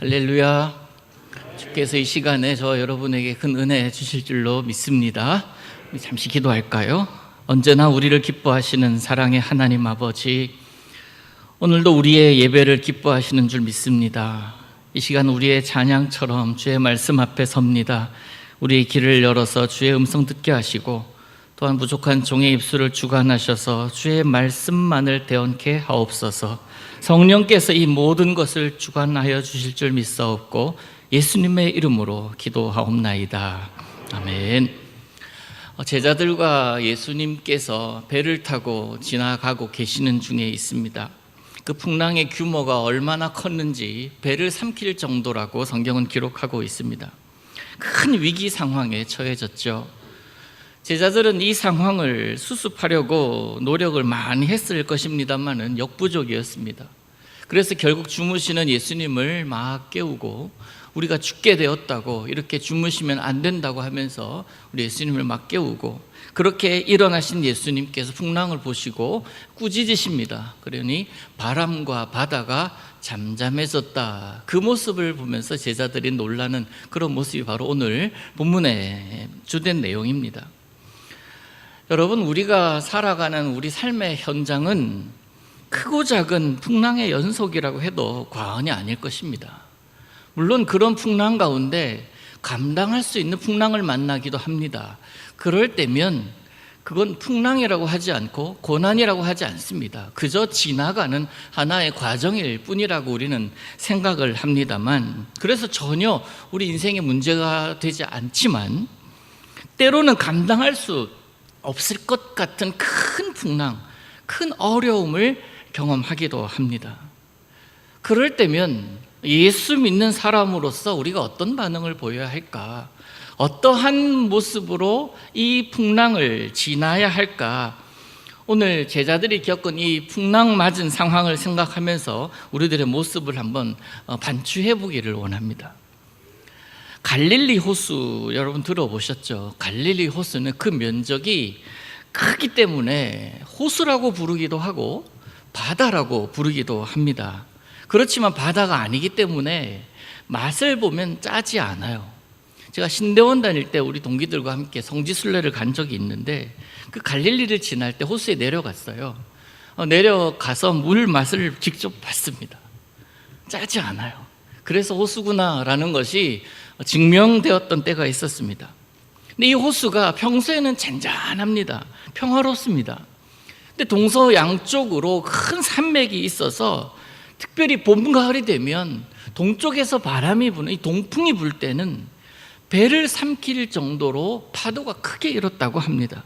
할렐루야. 주께서 이 시간에 저 여러분에게 큰 은혜 주실 줄로 믿습니다. 우리 잠시 기도할까요? 언제나 우리를 기뻐하시는 사랑의 하나님 아버지, 오늘도 우리의 예배를 기뻐하시는 줄 믿습니다. 이 시간 우리의 찬양처럼 주의 말씀 앞에 섭니다. 우리의 길을 열어서 주의 음성 듣게 하시고, 또한 부족한 종의 입술을 주관하셔서 주의 말씀만을 대언케 하옵소서. 성령께서 이 모든 것을 주관하여 주실 줄 믿사옵고 예수님의 이름으로 기도하옵나이다. 아멘. 제자들과 예수님께서 배를 타고 지나가고 계시는 중에 있습니다. 그 풍랑의 규모가 얼마나 컸는지 배를 삼킬 정도라고 성경은 기록하고 있습니다. 큰 위기 상황에 처해졌죠. 제자들은 이 상황을 수습하려고 노력을 많이 했을 것입니다만은 역부족이었습니다. 그래서 결국 주무시는 예수님을 막 깨우고 우리가 죽게 되었다고, 이렇게 주무시면 안 된다고 하면서 우리 예수님을 막 깨우고, 그렇게 일어나신 예수님께서 풍랑을 보시고 꾸짖으십니다. 그러니 바람과 바다가 잠잠해졌다. 그 모습을 보면서 제자들이 놀라는 그런 모습이 바로 오늘 본문의 주된 내용입니다. 여러분, 우리가 살아가는 우리 삶의 현장은 크고 작은 풍랑의 연속이라고 해도 과언이 아닐 것입니다. 물론 그런 풍랑 가운데 감당할 수 있는 풍랑을 만나기도 합니다. 그럴 때면 그건 풍랑이라고 하지 않고 고난이라고 하지 않습니다. 그저 지나가는 하나의 과정일 뿐이라고 우리는 생각을 합니다만, 그래서 전혀 우리 인생의 문제가 되지 않지만, 때로는 감당할 수 없을 것 같은 큰 풍랑, 큰 어려움을 경험하기도 합니다. 그럴 때면 예수 믿는 사람으로서 우리가 어떤 반응을 보여야 할까? 어떠한 모습으로 이 풍랑을 지나야 할까? 오늘 제자들이 겪은 이 풍랑 맞은 상황을 생각하면서 우리들의 모습을 한번 반추해 보기를 원합니다. 갈릴리 호수 여러분 들어보셨죠? 갈릴리 호수는 그 면적이 크기 때문에 호수라고 부르기도 하고 바다라고 부르기도 합니다. 그렇지만 바다가 아니기 때문에 맛을 보면 짜지 않아요. 제가 신대원 다닐 때 우리 동기들과 함께 성지순례를 간 적이 있는데, 그 갈릴리를 지날 때 호수에 내려갔어요. 내려가서 물 맛을 직접 봤습니다. 짜지 않아요. 그래서 호수구나라는 것이 증명되었던 때가 있었습니다. 근데 이 호수가 평소에는 잔잔합니다. 평화롭습니다. 근데 동서 양쪽으로 큰 산맥이 있어서 특별히 봄, 가을이 되면 동쪽에서 바람이 부는 이 동풍이 불 때는 배를 삼킬 정도로 파도가 크게 일었다고 합니다.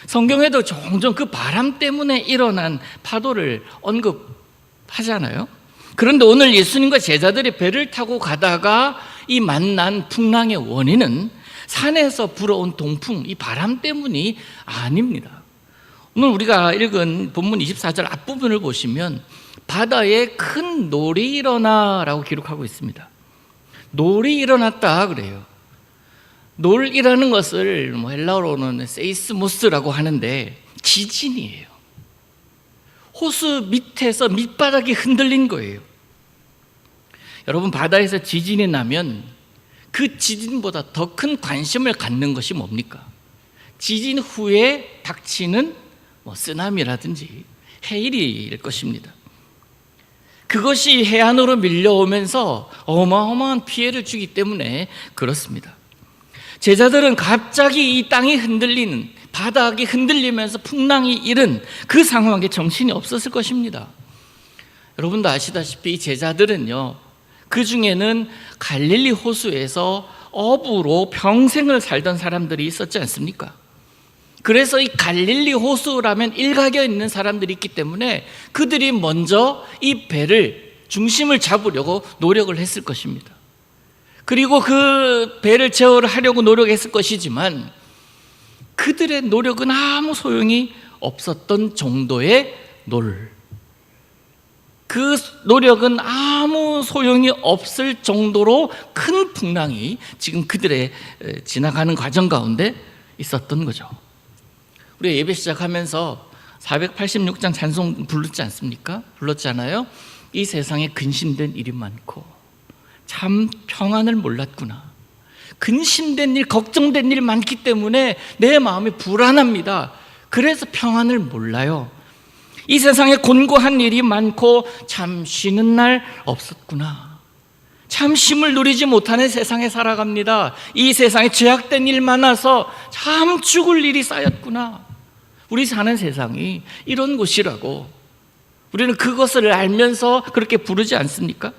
성경에도 종종 그 바람 때문에 일어난 파도를 언급하잖아요. 그런데 오늘 예수님과 제자들이 배를 타고 가다가 이 만난 풍랑의 원인은 산에서 불어온 동풍, 이 바람 때문이 아닙니다. 오늘 우리가 읽은 본문 24절 앞부분을 보시면 바다에 큰 놀이 일어나라고 기록하고 있습니다. 놀이 일어났다 그래요. 놀이라는 것을 헬라어로는 세이스모스라고 하는데 지진이에요. 호수 밑에서 밑바닥이 흔들린 거예요. 여러분, 바다에서 지진이 나면 그 지진보다 더 큰 관심을 갖는 것이 뭡니까? 지진 후에 닥치는 쓰나미라든지 해일일 것입니다. 그것이 해안으로 밀려오면서 어마어마한 피해를 주기 때문에 그렇습니다. 제자들은 갑자기 이 땅이 흔들리는, 바닥이 흔들리면서 풍랑이 일은 그 상황에 정신이 없었을 것입니다. 여러분도 아시다시피 제자들은요, 그 중에는 갈릴리 호수에서 어부로 평생을 살던 사람들이 있었지 않습니까? 그래서 이 갈릴리 호수라면 일가견 있는 사람들이 있기 때문에 그들이 먼저 이 배를 중심을 잡으려고 노력을 했을 것입니다. 그리고 그 배를 제어를 하려고 노력했을 것이지만 그들의 노력은 아무 소용이 없었던 정도의 그 노력은 아무 소용이 없을 정도로 큰 풍랑이 지금 그들의 지나가는 과정 가운데 있었던 거죠. 우리 예배 시작하면서 486장 찬송 불렀지 않습니까? 불렀잖아요. 이 세상에 근심된 일이 많고 참 평안을 몰랐구나. 근심된 일, 걱정된 일 많기 때문에 내 마음이 불안합니다. 그래서 평안을 몰라요. 이 세상에 곤고한 일이 많고 참 쉬는 날 없었구나. 참 쉼을 누리지 못하는 세상에 살아갑니다. 이 세상에 죄악된 일 많아서 참 죽을 일이 쌓였구나. 우리 사는 세상이 이런 곳이라고 우리는 그것을 알면서 그렇게 부르지 않습니까?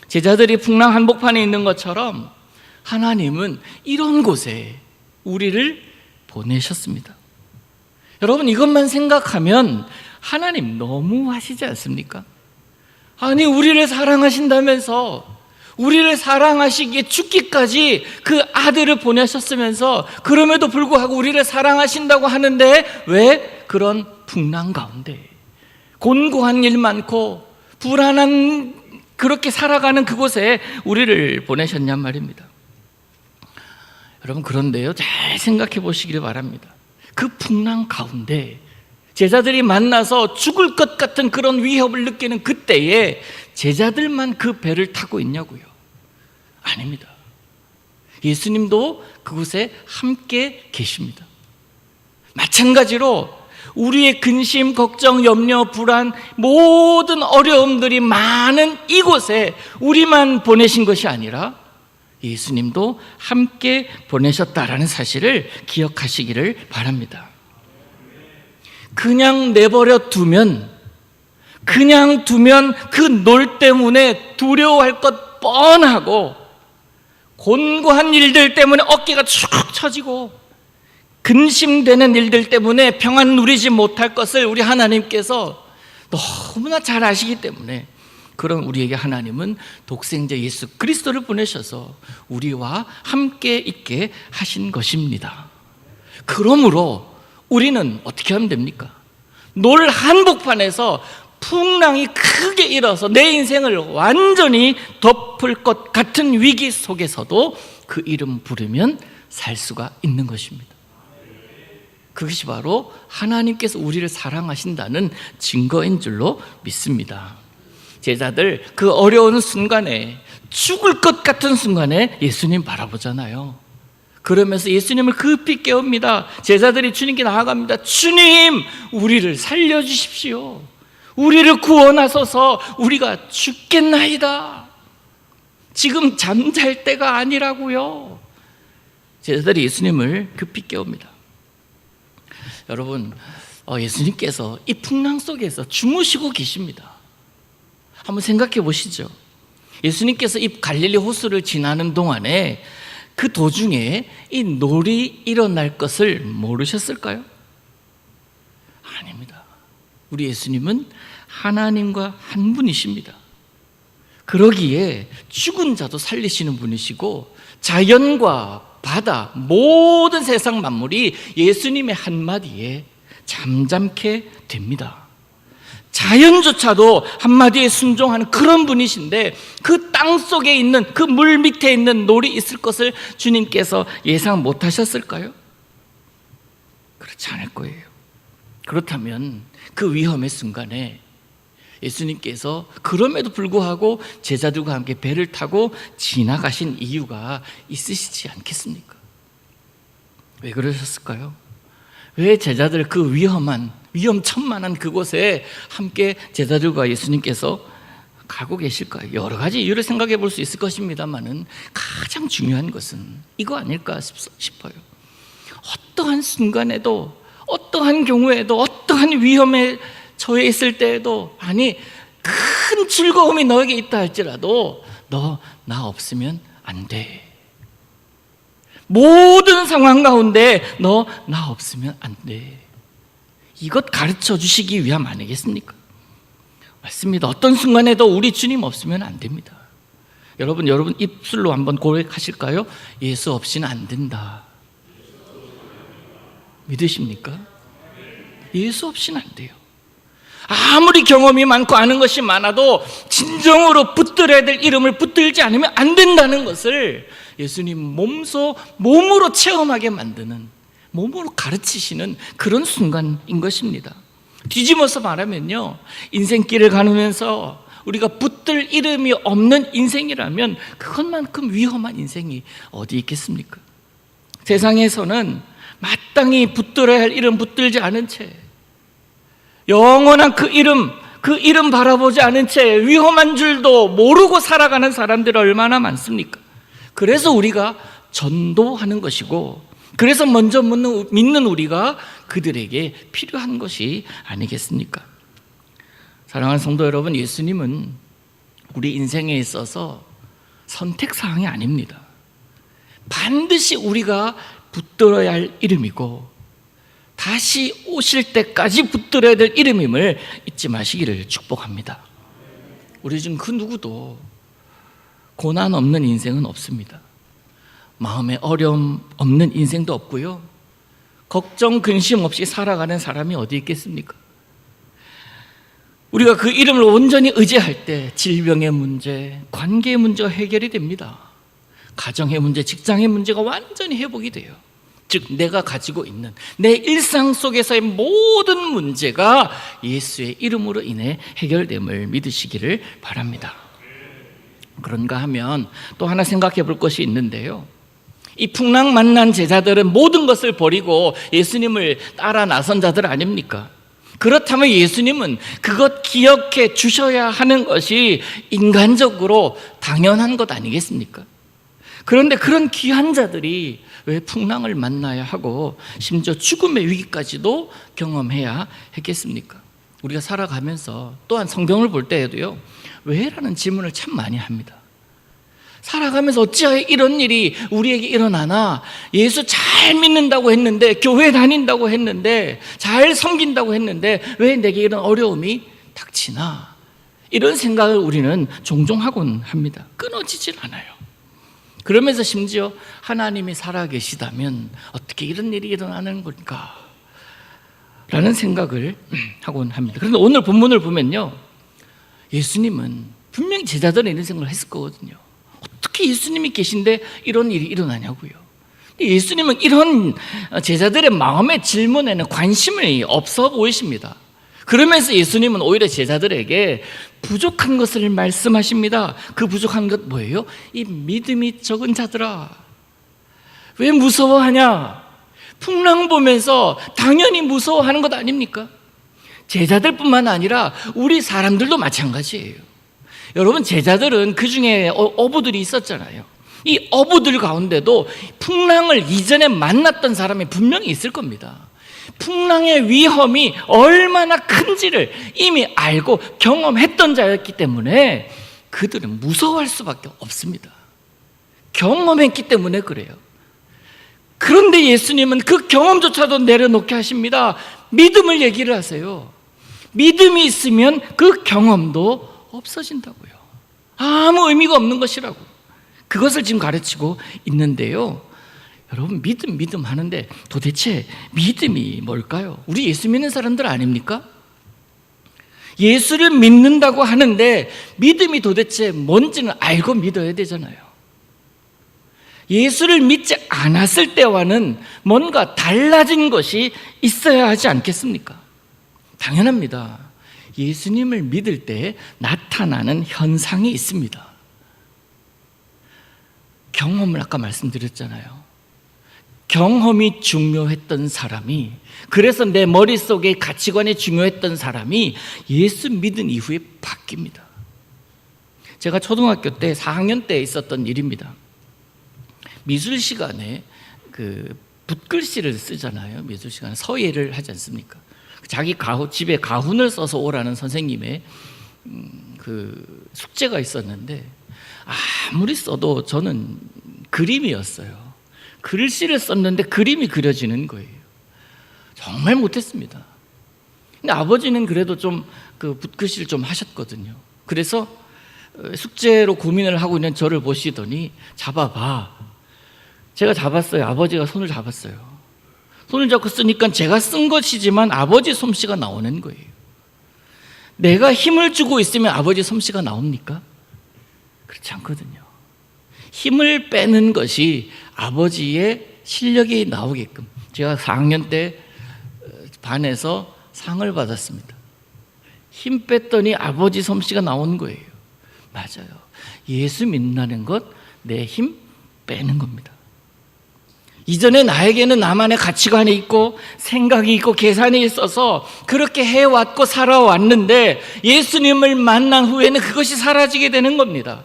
제자들이 풍랑 한복판에 있는 것처럼 하나님은 이런 곳에 우리를 보내셨습니다. 여러분, 이것만 생각하면 하나님 너무하시지 않습니까? 아니, 우리를 사랑하신다면서 우리를 사랑하시기에 죽기까지 그 아들을 보내셨으면서 그럼에도 불구하고 우리를 사랑하신다고 하는데 왜 그런 풍랑 가운데 곤고한 일 많고 불안한 그렇게 살아가는 그곳에 우리를 보내셨냔 말입니다. 여러분, 그런데요, 잘 생각해 보시기를 바랍니다. 그 풍랑 가운데 제자들이 만나서 죽을 것 같은 그런 위협을 느끼는 그때에 제자들만 그 배를 타고 있냐고요? 아닙니다. 예수님도 그곳에 함께 계십니다. 마찬가지로 우리의 근심, 걱정, 염려, 불안, 모든 어려움들이 많은 이곳에 우리만 보내신 것이 아니라 예수님도 함께 보내셨다라는 사실을 기억하시기를 바랍니다. 그냥 내버려 두면 그 놀 때문에 두려워할 것 뻔하고 곤고한 일들 때문에 어깨가 축 처지고 근심되는 일들 때문에 평안 누리지 못할 것을 우리 하나님께서 너무나 잘 아시기 때문에 그런 우리에게 하나님은 독생자 예수 그리스도를 보내셔서 우리와 함께 있게 하신 것입니다. 그러므로 우리는 어떻게 하면 됩니까? 놀 한복판에서 풍랑이 크게 일어서 내 인생을 완전히 덮을 것 같은 위기 속에서도 그 이름 부르면 살 수가 있는 것입니다. 그것이 바로 하나님께서 우리를 사랑하신다는 증거인 줄로 믿습니다. 제자들 그 어려운 순간에, 죽을 것 같은 순간에 예수님 바라보잖아요. 그러면서 예수님을 급히 깨웁니다. 제자들이 주님께 나아갑니다. 주님, 우리를 살려주십시오. 우리를 구원하소서. 우리가 죽겠나이다. 지금 잠잘 때가 아니라고요. 제자들이 예수님을 급히 깨웁니다. 여러분, 예수님께서 이 풍랑 속에서 주무시고 계십니다. 한번 생각해 보시죠. 예수님께서 이 갈릴리 호수를 지나는 동안에 그 도중에 이 놀이 일어날 것을 모르셨을까요? 아닙니다. 우리 예수님은 하나님과 한 분이십니다. 그러기에 죽은 자도 살리시는 분이시고 자연과 바다, 모든 세상 만물이 예수님의 한마디에 잠잠게 됩니다. 자연조차도 한마디에 순종하는 그런 분이신데 그 땅 속에 있는 그 물 밑에 있는 놀이 있을 것을 주님께서 예상 못하셨을까요? 그렇지 않을 거예요. 그렇다면 그 위험의 순간에 예수님께서 그럼에도 불구하고 제자들과 함께 배를 타고 지나가신 이유가 있으시지 않겠습니까? 왜 그러셨을까요? 왜 제자들 그 위험천만한 그곳에 함께 제자들과 예수님께서 가고 계실까요? 여러 가지 이유를 생각해 볼 수 있을 것입니다만은 가장 중요한 것은 이거 아닐까 싶어요. 어떠한 순간에도, 어떠한 경우에도, 어떠한 위험에 처해 있을 때에도, 아니 큰 즐거움이 너에게 있다 할지라도 너 나 없으면 안 돼. 모든 상황 가운데 너 나 없으면 안 돼. 이것 가르쳐 주시기 위함 아니겠습니까? 맞습니다. 어떤 순간에도 우리 주님 없으면 안 됩니다. 여러분 입술로 한번 고백하실까요? 예수 없이는 안 된다. 믿으십니까? 예수 없이는 안 돼요. 아무리 경험이 많고 아는 것이 많아도 진정으로 붙들어야 될 이름을 붙들지 않으면 안 된다는 것을 예수님 몸으로 체험하게 만드는, 몸으로 가르치시는 그런 순간인 것입니다. 뒤집어서 말하면요, 인생길을 가누면서 우리가 붙들 이름이 없는 인생이라면 그것만큼 위험한 인생이 어디 있겠습니까? 세상에서는 마땅히 붙들어야 할 이름 붙들지 않은 채, 영원한 그 이름 바라보지 않은 채 위험한 줄도 모르고 살아가는 사람들이 얼마나 많습니까? 그래서 우리가 전도하는 것이고, 그래서 먼저 믿는 우리가 그들에게 필요한 것이 아니겠습니까? 사랑하는 성도 여러분, 예수님은 우리 인생에 있어서 선택사항이 아닙니다. 반드시 우리가 붙들어야 할 이름이고 다시 오실 때까지 붙들어야 될 이름임을 잊지 마시기를 축복합니다. 우리 중 그 누구도 고난 없는 인생은 없습니다. 마음에 어려움 없는 인생도 없고요, 걱정 근심 없이 살아가는 사람이 어디 있겠습니까? 우리가 그 이름을 온전히 의지할 때 질병의 문제, 관계의 문제가 해결이 됩니다. 가정의 문제, 직장의 문제가 완전히 회복이 돼요. 즉 내가 가지고 있는 내 일상 속에서의 모든 문제가 예수의 이름으로 인해 해결됨을 믿으시기를 바랍니다. 그런가 하면 또 하나 생각해 볼 것이 있는데요, 이 풍랑 만난 제자들은 모든 것을 버리고 예수님을 따라 나선 자들 아닙니까? 그렇다면 예수님은 그것 기억해 주셔야 하는 것이 인간적으로 당연한 것 아니겠습니까? 그런데 그런 귀한 자들이 왜 풍랑을 만나야 하고 심지어 죽음의 위기까지도 경험해야 했겠습니까? 우리가 살아가면서 또한 성경을 볼 때에도요, 왜? 라는 질문을 참 많이 합니다. 살아가면서 어찌하여 이런 일이 우리에게 일어나나? 예수 잘 믿는다고 했는데, 교회 다닌다고 했는데, 잘 섬긴다고 했는데 왜 내게 이런 어려움이 닥치나? 이런 생각을 우리는 종종 하곤 합니다. 끊어지질 않아요. 그러면서 심지어 하나님이 살아계시다면 어떻게 이런 일이 일어나는 걸까? 라는 생각을 하곤 합니다. 그런데 오늘 본문을 보면요, 예수님은 분명히 제자들은 이런 생각을 했을 거거든요. 어떻게 예수님이 계신데 이런 일이 일어나냐고요. 예수님은 이런 제자들의 마음의 질문에는 관심이 없어 보이십니다. 그러면서 예수님은 오히려 제자들에게 부족한 것을 말씀하십니다. 그 부족한 것 뭐예요? 이 믿음이 적은 자들아, 왜 무서워하냐? 풍랑 보면서 당연히 무서워하는 것 아닙니까? 제자들뿐만 아니라 우리 사람들도 마찬가지예요. 여러분, 제자들은 그 중에 어부들이 있었잖아요. 이 어부들 가운데도 풍랑을 이전에 만났던 사람이 분명히 있을 겁니다. 풍랑의 위험이 얼마나 큰지를 이미 알고 경험했던 자였기 때문에 그들은 무서워할 수밖에 없습니다. 경험했기 때문에 그래요. 그런데 예수님은 그 경험조차도 내려놓게 하십니다. 믿음을 얘기를 하세요. 믿음이 있으면 그 경험도 없어진다고요. 아무 의미가 없는 것이라고. 그것을 지금 가르치고 있는데요, 여러분, 믿음 하는데 도대체 믿음이 뭘까요? 우리 예수 믿는 사람들 아닙니까? 예수를 믿는다고 하는데 믿음이 도대체 뭔지는 알고 믿어야 되잖아요. 예수를 믿지 않았을 때와는 뭔가 달라진 것이 있어야 하지 않겠습니까? 당연합니다. 예수님을 믿을 때 나타나는 현상이 있습니다. 경험을 아까 말씀드렸잖아요. 경험이 중요했던 사람이, 그래서 내 머릿속에 가치관이 중요했던 사람이 예수 믿은 이후에 바뀝니다. 제가 초등학교 때 4학년 때 있었던 일입니다. 미술 시간에 그 붓글씨를 쓰잖아요. 미술 시간에 서예를 하지 않습니까? 자기 집에 가훈을 써서 오라는 선생님의 그 숙제가 있었는데, 아무리 써도 저는 그림이었어요. 글씨를 썼는데 그림이 그려지는 거예요. 정말 못했습니다. 근데 아버지는 그래도 좀 그 붓글씨를 좀 하셨거든요. 그래서 숙제로 고민을 하고 있는 저를 보시더니 잡아봐. 제가 잡았어요. 아버지가 손을 잡았어요. 손을 잡고 쓰니까 제가 쓴 것이지만 아버지 솜씨가 나오는 거예요. 내가 힘을 주고 있으면 아버지 솜씨가 나옵니까? 그렇지 않거든요. 힘을 빼는 것이 아버지의 실력이 나오게끔. 제가 4학년 때 반에서 상을 받았습니다. 힘 뺐더니 아버지 솜씨가 나온 거예요. 맞아요. 예수 믿는다는 것, 내 힘 빼는 겁니다. 이전에 나에게는 나만의 가치관이 있고 생각이 있고 계산이 있어서 그렇게 해왔고 살아왔는데 예수님을 만난 후에는 그것이 사라지게 되는 겁니다.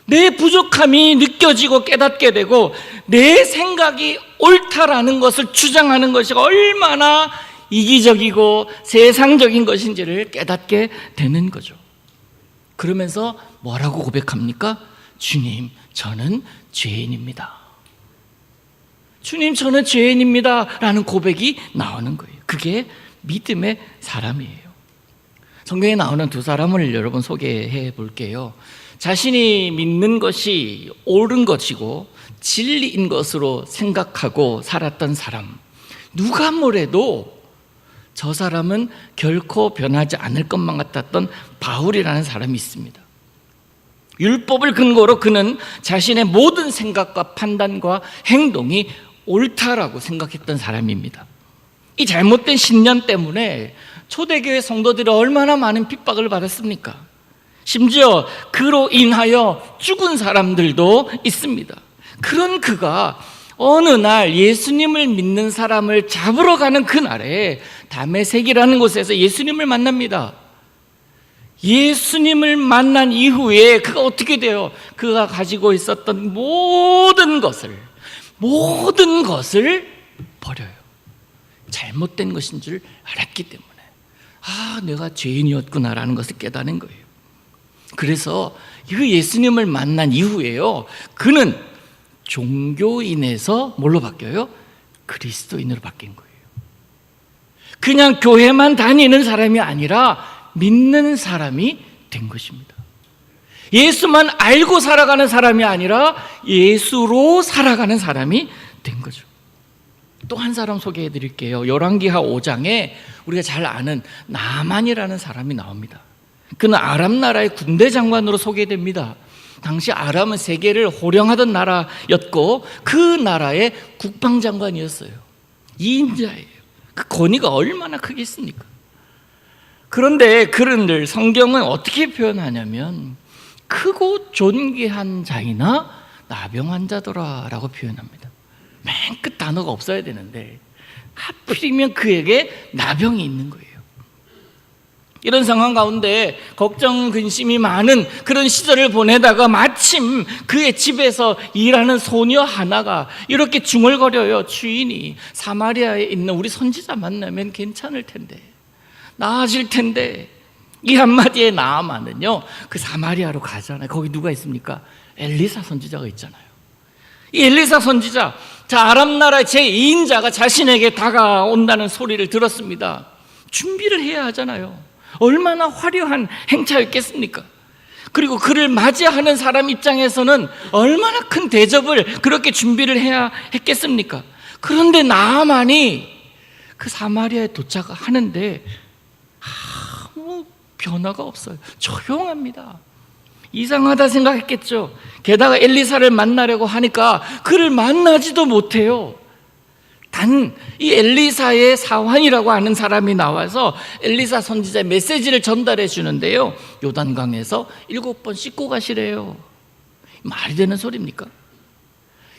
내 부족함이 느껴지고 깨닫게 되고 내 생각이 옳다라는 것을 주장하는 것이 얼마나 이기적이고 세상적인 것인지를 깨닫게 되는 거죠. 그러면서 뭐라고 고백합니까? 주님, 저는 죄인입니다. 주님, 저는 죄인입니다 라는 고백이 나오는 거예요. 그게 믿음의 사람이에요. 성경에 나오는 두 사람을 여러분 소개해 볼게요. 자신이 믿는 것이 옳은 것이고 진리인 것으로 생각하고 살았던 사람, 누가 뭐래도 저 사람은 결코 변하지 않을 것만 같았던 바울이라는 사람이 있습니다. 율법을 근거로 그는 자신의 모든 생각과 판단과 행동이 옳다라고 생각했던 사람입니다. 이 잘못된 신념 때문에 초대교회 성도들이 얼마나 많은 핍박을 받았습니까? 심지어 그로 인하여 죽은 사람들도 있습니다. 그런 그가 어느 날 예수님을 믿는 사람을 잡으러 가는 그날에 다메섹이라는 곳에서 예수님을 만납니다. 예수님을 만난 이후에 그가 어떻게 돼요? 그가 가지고 있었던 모든 것을 버려요. 잘못된 것인 줄 알았기 때문에 내가 죄인이었구나라는 것을 깨닫는 거예요. 그래서 그 예수님을 만난 이후에요, 그는 종교인에서 뭘로 바뀌어요? 그리스도인으로 바뀐 거예요. 그냥 교회만 다니는 사람이 아니라 믿는 사람이 된 것입니다. 예수만 알고 살아가는 사람이 아니라 예수로 살아가는 사람이 된 거죠. 또 한 사람 소개해 드릴게요. 열왕기하 5장에 우리가 잘 아는 나만이라는 사람이 나옵니다. 그는 아람 나라의 군대 장관으로 소개됩니다. 당시 아람은 세계를 호령하던 나라였고 그 나라의 국방장관이었어요. 2인자예요. 그 권위가 얼마나 크겠습니까? 그런데 그런들 성경은 어떻게 표현하냐면 크고 존귀한 자이나 나병 환자더라 라고 표현합니다. 맨 끝 단어가 없어야 되는데 하필이면 그에게 나병이 있는 거예요. 이런 상황 가운데 걱정 근심이 많은 그런 시절을 보내다가 마침 그의 집에서 일하는 소녀 하나가 이렇게 중얼거려요. 주인이 사마리아에 있는 우리 선지자 만나면 괜찮을 텐데, 나아질 텐데. 이 한마디에 나아만은요, 그 사마리아로 가잖아요. 거기 누가 있습니까? 엘리사 선지자가 있잖아요. 이 엘리사 선지자, 아람 나라의 제2인자가 자신에게 다가온다는 소리를 들었습니다. 준비를 해야 하잖아요. 얼마나 화려한 행차였겠습니까? 그리고 그를 맞이하는 사람 입장에서는 얼마나 큰 대접을 그렇게 준비를 해야 했겠습니까? 그런데 나아만이 그 사마리아에 도착하는데 아무 변화가 없어요. 조용합니다. 이상하다 생각했겠죠. 게다가 엘리사를 만나려고 하니까 그를 만나지도 못해요. 단 이 엘리사의 사환이라고 하는 사람이 나와서 엘리사 선지자의 메시지를 전달해 주는데요, 요단강에서 7번 씻고 가시래요. 말이 되는 소리입니까?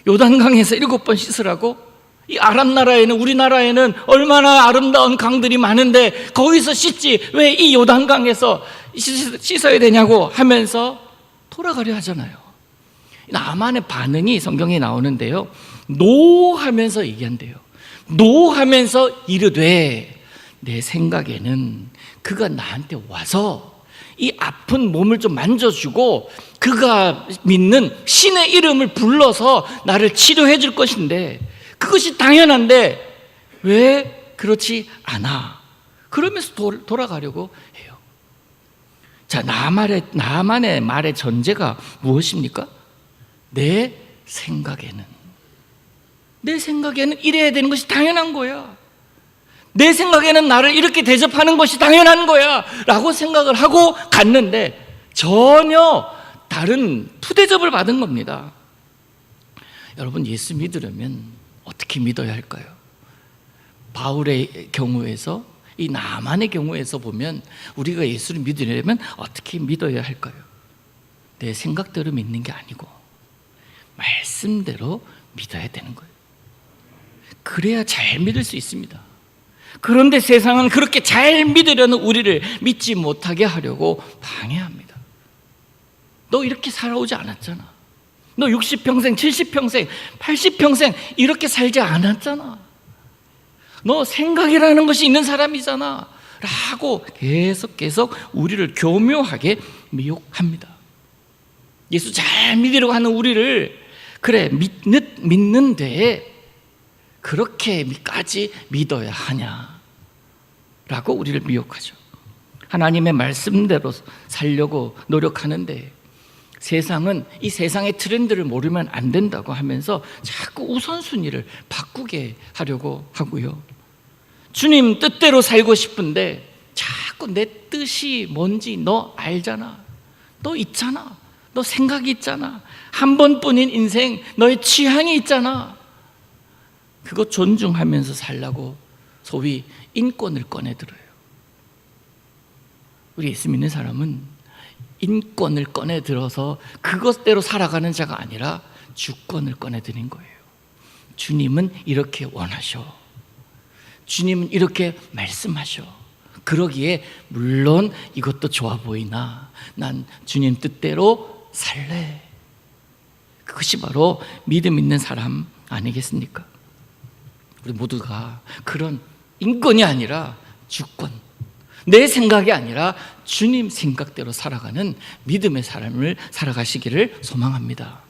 요단강에서 7번 씻으라고? 이 아람 나라에는, 우리나라에는 얼마나 아름다운 강들이 많은데 거기서 씻지 왜 이 요단강에서 씻어야 되냐고 하면서 돌아가려 하잖아요. 나만의 반응이 성경에 나오는데요, 노하면서 얘기한대요. 노하면서 이르되 내 생각에는 그가 나한테 와서 이 아픈 몸을 좀 만져주고 그가 믿는 신의 이름을 불러서 나를 치료해 줄 것인데 그것이 당연한데 왜 그렇지 않아? 그러면서 돌아가려고 해요. 자, 나만의 말의 전제가 무엇입니까? 내 생각에는 이래야 되는 것이 당연한 거야. 내 생각에는 나를 이렇게 대접하는 것이 당연한 거야 라고 생각을 하고 갔는데 전혀 다른 푸대접을 받은 겁니다. 여러분, 예수 믿으려면 어떻게 믿어야 할까요? 바울의 경우에서 이 나만의 경우에서 보면 우리가 예수를 믿으려면 어떻게 믿어야 할까요? 내 생각대로 믿는 게 아니고 말씀대로 믿어야 되는 거예요. 그래야 잘 믿을 수 있습니다. 그런데 세상은 그렇게 잘 믿으려는 우리를 믿지 못하게 하려고 방해합니다. 너 이렇게 살아오지 않았잖아. 너 60평생, 70평생, 80평생 이렇게 살지 않았잖아. 너 생각이라는 것이 있는 사람이잖아 라고 계속 우리를 교묘하게 미혹합니다. 예수 잘 믿으려고 하는 우리를 그래 믿는데 그렇게까지 믿어야 하냐 라고 우리를 미혹하죠. 하나님의 말씀대로 살려고 노력하는데 세상은 이 세상의 트렌드를 모르면 안 된다고 하면서 자꾸 우선순위를 바꾸게 하려고 하고요. 주님 뜻대로 살고 싶은데 자꾸 내 뜻이 뭔지 너 알잖아. 너 있잖아. 너 생각이 있잖아. 한 번뿐인 인생 너의 취향이 있잖아. 그거 존중하면서 살라고 소위 인권을 꺼내들어요. 우리 예수 믿는 사람은 인권을 꺼내들어서 그것대로 살아가는 자가 아니라 주권을 꺼내드린 거예요. 주님은 이렇게 원하셔. 주님은 이렇게 말씀하셔. 그러기에 물론 이것도 좋아 보이나 난 주님 뜻대로 살래. 그것이 바로 믿음 있는 사람 아니겠습니까? 우리 모두가 그런 인권이 아니라 주권, 내 생각이 아니라 주님 생각대로 살아가는 믿음의 삶을 살아가시기를 소망합니다.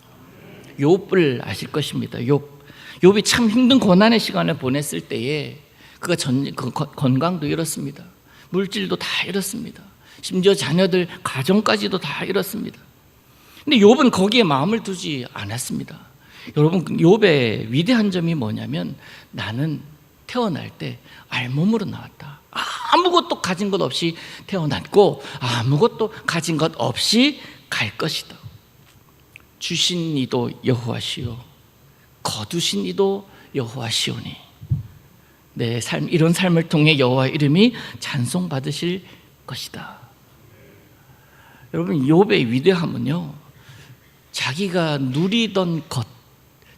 욥을 아실 것입니다. 욥이 참 힘든 고난의 시간을 보냈을 때에 그가 건강도 잃었습니다. 물질도 다 잃었습니다. 심지어 자녀들 가정까지도 다 잃었습니다. 근데 욥은 거기에 마음을 두지 않았습니다. 여러분, 욥의 위대한 점이 뭐냐면 나는 태어날 때 알몸으로 나왔다. 아무것도 가진 것 없이 태어났고 아무것도 가진 것 없이 갈 것이다. 주신 이도 여호와시요 거두신 이도 여호와시오니 내 삶, 이런 삶을 통해 여호와 이름이 찬송받으실 것이다. 여러분, 욥의 위대함은요 자기가 누리던 것,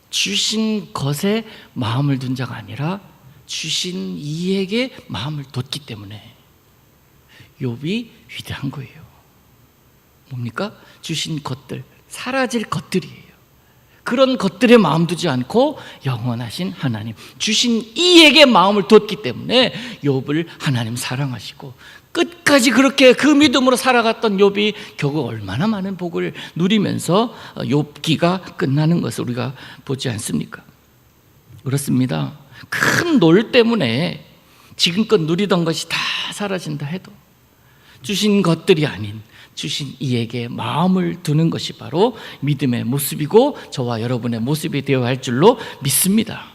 주신 것에 마음을 둔 자가 아니라 주신 이에게 마음을 뒀기 때문에 욥이 위대한 거예요. 뭡니까? 주신 것들, 사라질 것들이에요. 그런 것들에 마음 두지 않고 영원하신 하나님, 주신 이에게 마음을 뒀기 때문에 욥을 하나님 사랑하시고 끝까지 그렇게 그 믿음으로 살아갔던 욥이 결국 얼마나 많은 복을 누리면서 욥기가 끝나는 것을 우리가 보지 않습니까? 그렇습니다. 큰 놀 때문에 지금껏 누리던 것이 다 사라진다 해도 주신 것들이 아닌 주신 이에게 마음을 두는 것이 바로 믿음의 모습이고 저와 여러분의 모습이 되어야 할 줄로 믿습니다.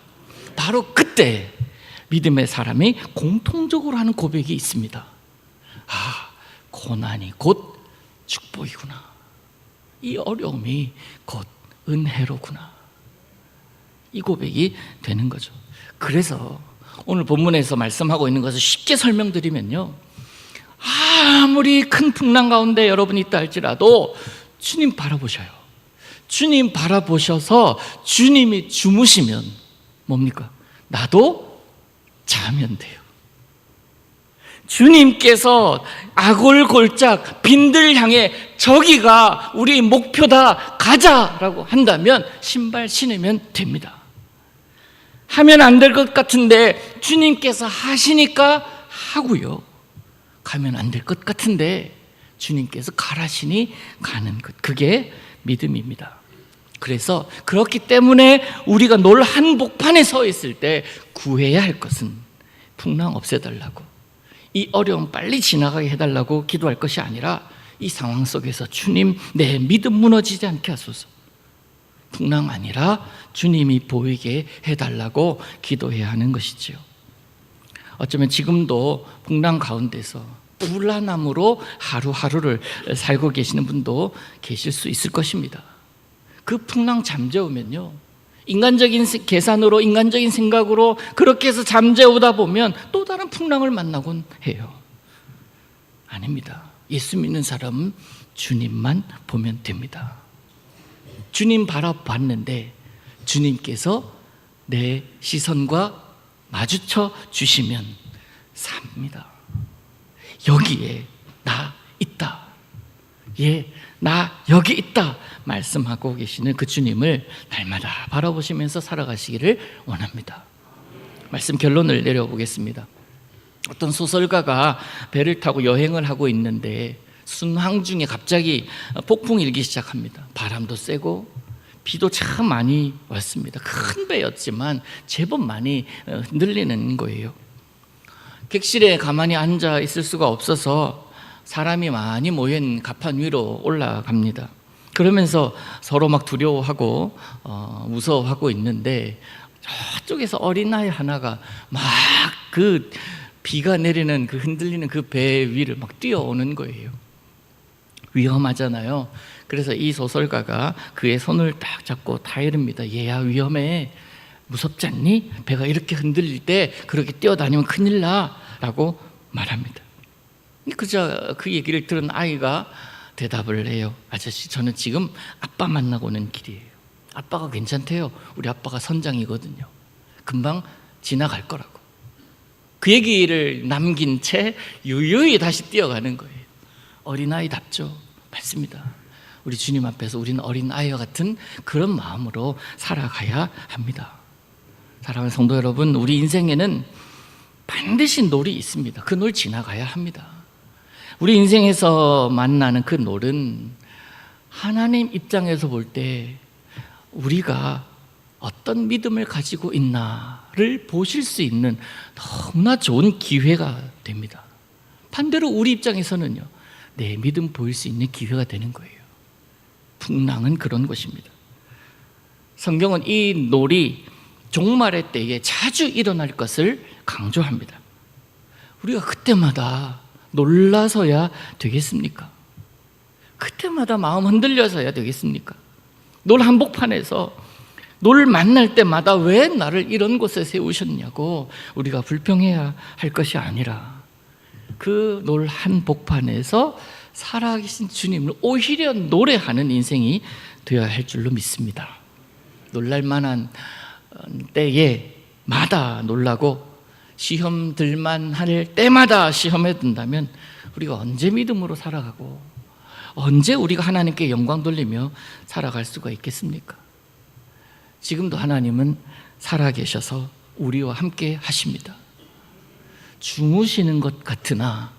바로 그때 믿음의 사람이 공통적으로 하는 고백이 있습니다. 고난이 곧 축복이구나. 이 어려움이 곧 은혜로구나. 이 고백이 되는 거죠. 그래서 오늘 본문에서 말씀하고 있는 것을 쉽게 설명드리면요, 아무리 큰 풍랑 가운데 여러분이 있다 할지라도 주님 바라보셔요. 주님 바라보셔서 주님이 주무시면 뭡니까? 나도 자면 돼요. 주님께서 아골골짝 빈들 향해 저기가 우리 목표다 가자라고 한다면 신발 신으면 됩니다. 하면 안 될 것 같은데 주님께서 하시니까 하고요. 가면 안 될 것 같은데 주님께서 가라시니 가는 것, 그게 믿음입니다. 그래서 그렇기 때문에 우리가 놀 한복판에 서 있을 때 구해야 할 것은 풍랑 없애달라고, 이 어려움 빨리 지나가게 해달라고 기도할 것이 아니라 이 상황 속에서 주님 내 믿음 무너지지 않게 하소서, 풍랑 아니라 주님이 보이게 해달라고 기도해야 하는 것이지요. 어쩌면 지금도 풍랑 가운데서 불안함으로 하루하루를 살고 계시는 분도 계실 수 있을 것입니다. 그 풍랑 잠재우면요 인간적인 계산으로, 인간적인 생각으로 그렇게 해서 잠재우다 보면 또 다른 풍랑을 만나곤 해요. 아닙니다. 예수 믿는 사람은 주님만 보면 됩니다. 주님 바라봤는데 주님께서 내 시선과 마주쳐 주시면 삽니다. 여기에 나 있다. 예, 나 여기 있다 말씀하고 계시는 그 주님을 날마다 바라보시면서 살아가시기를 원합니다. 말씀 결론을 내려보겠습니다. 어떤 소설가가 배를 타고 여행을 하고 있는데 순항 중에 갑자기 폭풍이 일기 시작합니다. 바람도 세고 비도 참 많이 왔습니다. 큰 배였지만 제법 많이 흔들리는 거예요. 객실에 가만히 앉아 있을 수가 없어서 사람이 많이 모인 갑판 위로 올라갑니다. 그러면서 서로 막 두려워하고 무서워하고 있는데 저쪽에서 어린아이 하나가 막 그 비가 내리는 그 흔들리는 그 배 위를 막 뛰어오는 거예요. 위험하잖아요. 그래서 이 소설가가 그의 손을 딱 잡고 다 이릅니다. 얘야, 위험해. 무섭지 않니? 배가 이렇게 흔들릴 때 그렇게 뛰어다니면 큰일 나 라고 말합니다. 그저 그 얘기를 들은 아이가 대답을 해요. 아저씨, 저는 지금 아빠 만나고 오는 길이에요. 아빠가 괜찮대요. 우리 아빠가 선장이거든요. 금방 지나갈 거라고. 그 얘기를 남긴 채 유유히 다시 뛰어가는 거예요. 어린아이답죠. 맞습니다. 우리 주님 앞에서 우리는 어린아이와 같은 그런 마음으로 살아가야 합니다. 사랑하는 성도 여러분, 우리 인생에는 반드시 놀이 있습니다. 그 놀 지나가야 합니다. 우리 인생에서 만나는 그 놀은 하나님 입장에서 볼 때 우리가 어떤 믿음을 가지고 있나를 보실 수 있는 너무나 좋은 기회가 됩니다. 반대로 우리 입장에서는요, 내 믿음 보일 수 있는 기회가 되는 거예요. 풍랑은 그런 것입니다. 성경은 이 놀이 종말의 때에 자주 일어날 것을 강조합니다. 우리가 그때마다 놀라서야 되겠습니까? 그때마다 마음 흔들려서야 되겠습니까? 놀 한복판에서 놀 만날 때마다 왜 나를 이런 곳에 세우셨냐고 우리가 불평해야 할 것이 아니라 그 놀 한복판에서 살아계신 주님을 오히려 노래하는 인생이 되어야 할 줄로 믿습니다. 놀랄 만한 때에 마다 놀라고 시험 들만 할 때마다 시험에 든다면 우리가 언제 믿음으로 살아가고 언제 우리가 하나님께 영광 돌리며 살아갈 수가 있겠습니까? 지금도 하나님은 살아계셔서 우리와 함께 하십니다. 주무시는 것 같으나,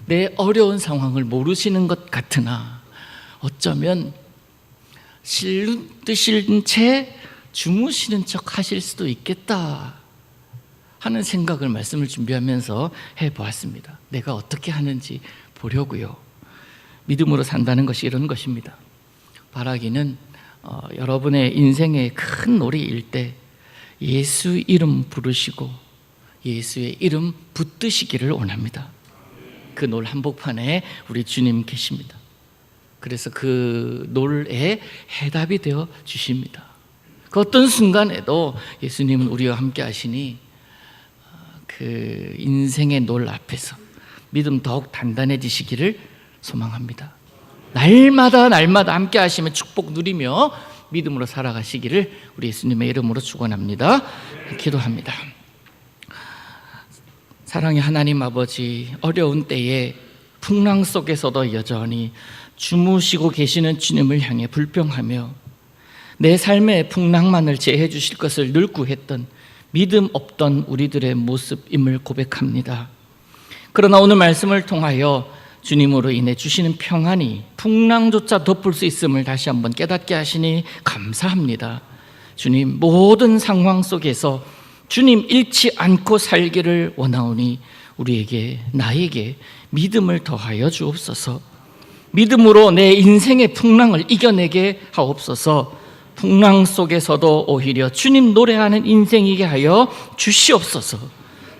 내 어려운 상황을 모르시는 것 같으나 어쩌면 드신 채 주무시는 척 하실 수도 있겠다 하는 생각을 말씀을 준비하면서 해보았습니다. 내가 어떻게 하는지 보려고요. 믿음으로 산다는 것이 이런 것입니다. 바라기는 여러분의 인생의 큰 놀이일 때 예수 이름 부르시고 예수의 이름 붙드시기를 원합니다. 그 놀 한복판에 우리 주님 계십니다. 그래서 그 놀에 해답이 되어 주십니다. 그 어떤 순간에도 예수님은 우리와 함께 하시니 그 인생의 놀 앞에서 믿음 더욱 단단해지시기를 소망합니다. 날마다 함께 하시며 축복 누리며 믿음으로 살아가시기를 우리 예수님의 이름으로 축원합니다. 기도합니다. 사랑의 하나님 아버지, 어려운 때에 풍랑 속에서도 여전히 주무시고 계시는 주님을 향해 불평하며 내 삶의 풍랑만을 제해 주실 것을 늘 구했던 믿음 없던 우리들의 모습임을 고백합니다. 그러나 오늘 말씀을 통하여 주님으로 인해 주시는 평안이 풍랑조차 덮을 수 있음을 다시 한번 깨닫게 하시니 감사합니다. 주님, 모든 상황 속에서 주님 잃지 않고 살기를 원하오니 우리에게, 나에게 믿음을 더하여 주옵소서. 믿음으로 내 인생의 풍랑을 이겨내게 하옵소서. 풍랑 속에서도 오히려 주님 노래하는 인생이게 하여 주시옵소서.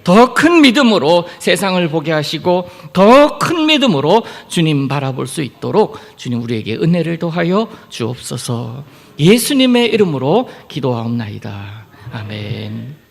더 큰 믿음으로 세상을 보게 하시고 더 큰 믿음으로 주님 바라볼 수 있도록 주님 우리에게 은혜를 더하여 주옵소서. 예수님의 이름으로 기도하옵나이다. 아멘.